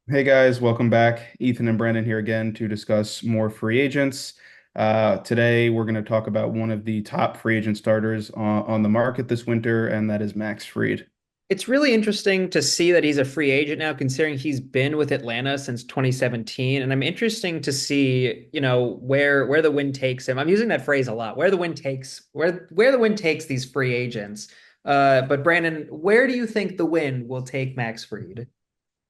Hey guys, welcome back. Ethan and Brandon here again to discuss more free agents. Today we're going to talk about one of the top free agent starters on the market this winter, and that is Max Fried. It's really interesting to see that he's a free agent now, considering he's been with Atlanta since 2017. And I'm interesting to see, where the wind takes him. I'm using that phrase a lot, where the wind takes these free agents. But Brandon, where do you think the wind will take Max Fried?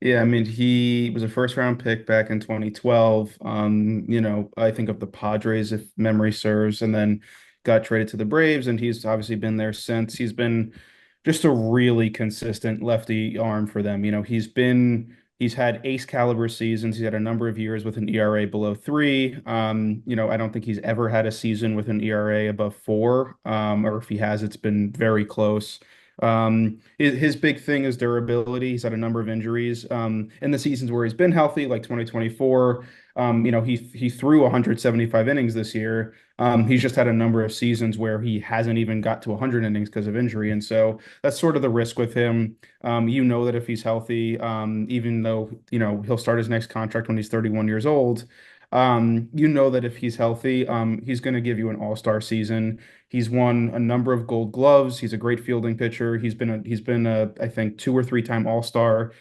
Yeah, I mean, he was a first round pick back in 2012. I think of the Padres if memory serves, and then got traded to the Braves, and he's obviously been there since. He's been just a really consistent lefty arm for them. He's had ace caliber seasons. He's had a number of years with an ERA below 3. I don't think he's ever had a season with an ERA above 4. Or if he has, it's been very close. His big thing is durability. He's had a number of injuries. In the seasons where he's been healthy, like 2024, he threw 175 innings this year. He's just had a number of seasons where he hasn't even got to 100 innings because of injury, and so that's sort of the risk with him. That if he's healthy, even though he'll start his next contract when he's 31 years old. That if he's healthy, he's going to give you an all-star season. He's won a number of Gold Gloves. He's a great fielding pitcher. He's been a I think 2 or 3 time All-Star.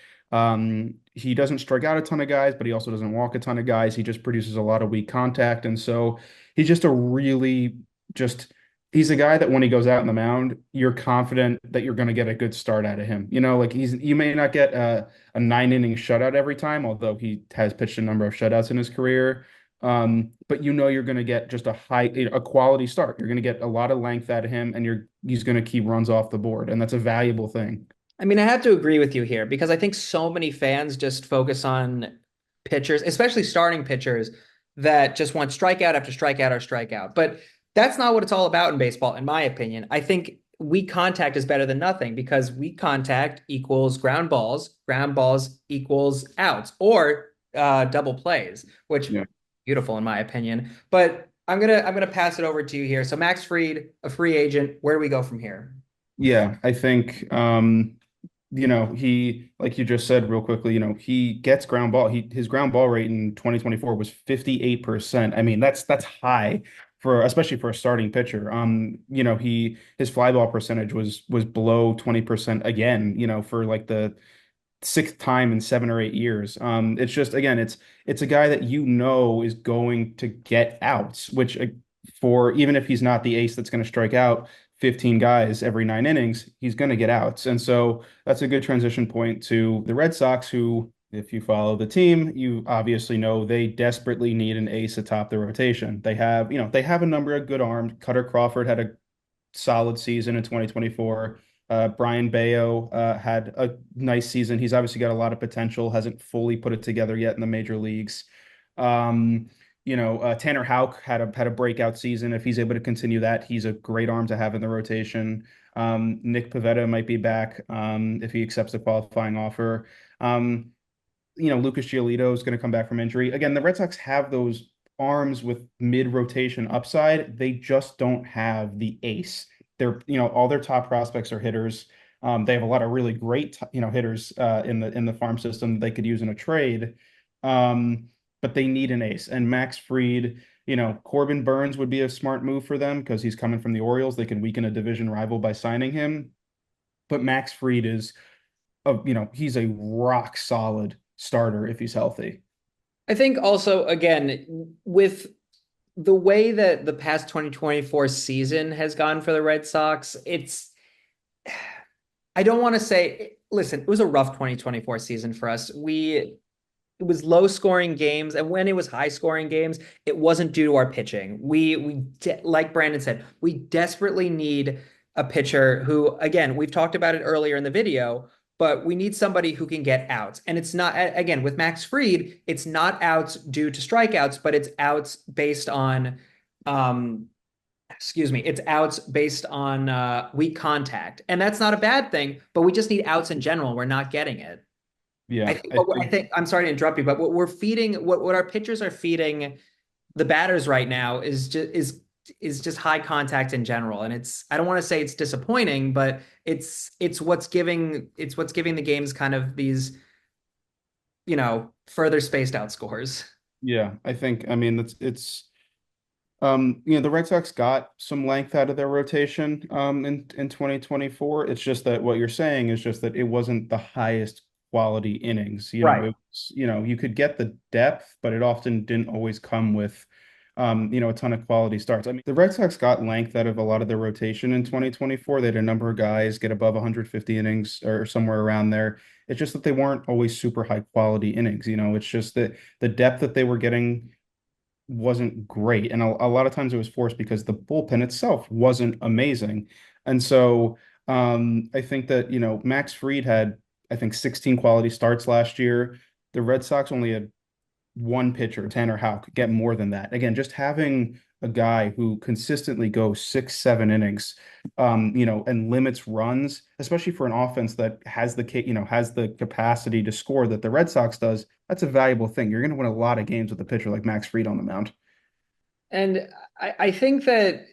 He doesn't strike out a ton of guys, but he also doesn't walk a ton of guys. He just produces a lot of weak contact, and so he's just a really just he's a guy that when he goes out in the mound, you're confident that you're going to get a good start out of him. Like you may not get a 9 inning shutout every time, although he has pitched a number of shutouts in his career. But you're going to get just a quality start. You're going to get a lot of length out of him, and he's going to keep runs off the board, and that's a valuable thing. I mean, I have to agree with you here because I think so many fans just focus on pitchers, especially starting pitchers, that just want strikeout after strikeout or strikeout. But that's not what it's all about in baseball, in my opinion. I think weak contact is better than nothing because weak contact equals ground balls equals outs, or double plays, which Yeah. beautiful in my opinion. But I'm gonna pass it over to you here. So Max Fried, a free agent. Where do we go from here? Yeah, I think he like you just said real quickly, he gets ground ball. His ground ball rate in 2024 was 58%. I mean, that's high for especially for a starting pitcher. His fly ball percentage was below 20% again, for like the sixth time in 7 or 8 years. It's just again, it's a guy that is going to get outs, which for even if he's not the ace that's going to strike out 15 guys every 9 innings, he's going to get outs. And so that's a good transition point to the Red Sox, who, if you follow the team, you obviously know they desperately need an ace atop the rotation. They have a number of good arms. Cutter Crawford had a solid season in 2024. Brian Bayo had a nice season. He's obviously got a lot of potential, hasn't fully put it together yet in the major leagues. Tanner Houck had a breakout season. If he's able to continue that, he's a great arm to have in the rotation. Nick Pivetta might be back if he accepts the qualifying offer. Lucas Giolito is going to come back from injury. Again, the Red Sox have those arms with mid-rotation upside. They just don't have the ace. All their top prospects are hitters. They have a lot of really great, hitters in the farm system they could use in a trade. But they need an ace. And Max Fried, Corbin Burns would be a smart move for them because he's coming from the Orioles. They can weaken a division rival by signing him. But Max Fried he's a rock solid starter if he's healthy. I think also, again, with the way that the past 2024 season has gone for the Red Sox, I don't want to say, listen, it was a rough 2024 season for us. It was low scoring games, and when it was high scoring games, it wasn't due to our pitching. Like Brandon said, we desperately need a pitcher who, again, we've talked about it earlier in the video, but we need somebody who can get outs. And it's not, again, with Max Fried, it's not outs due to strikeouts, but it's outs based on um it's outs based on weak contact. And that's not a bad thing, but we just need outs in general. We're not getting it. Yeah, I I think think I'm sorry to interrupt you, but what we're feeding, what our pitchers are feeding the batters right now is just high contact in general. And I don't want to say it's disappointing, but it's what's giving the games kind of these further spaced out scores. Yeah, I think, I mean, the Red Sox got some length out of their rotation in 2024. It's just that what you're saying is just that it wasn't the highest quality innings. Right. You could get the depth, but it often didn't always come with a ton of quality starts. I mean, the Red Sox got length out of a lot of their rotation in 2024. They had a number of guys get above 150 innings or somewhere around there. It's just that they weren't always super high quality innings. It's just that the depth that they were getting wasn't great. And a lot of times it was forced because the bullpen itself wasn't amazing. And so I think that, Max Fried had, I think, 16 quality starts last year. The Red Sox only had one pitcher, Tanner Houck, could get more than that. Again, just having a guy who consistently goes 6, 7 innings, and limits runs, especially for an offense that has the capacity to score that the Red Sox does. That's a valuable thing. You're going to win a lot of games with a pitcher like Max Fried on the mound. And I think that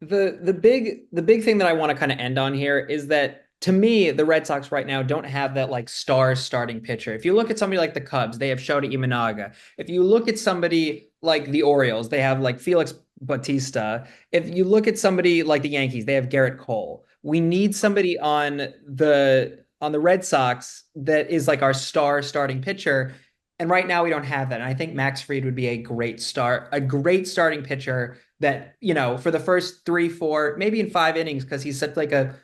the big thing that I want to kind of end on here is that to me, the Red Sox right now don't have that like star starting pitcher. If you look at somebody like the Cubs, they have Shota Imanaga. If you look at somebody like the Orioles, they have like Felix Bautista. If you look at somebody like the Yankees, they have Garrett Cole. We need somebody on the Red Sox that is like our star starting pitcher. And right now we don't have that. And I think Max Fried would be a great starting pitcher that, for the first three, four, maybe in 5 innings, because he's such like a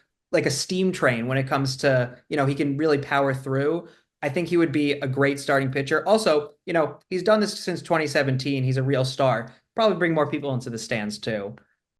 steam train when it comes to, he can really power through. I think he would be a great starting pitcher. Also, he's done this since 2017. He's a real star. Probably bring more people into the stands too.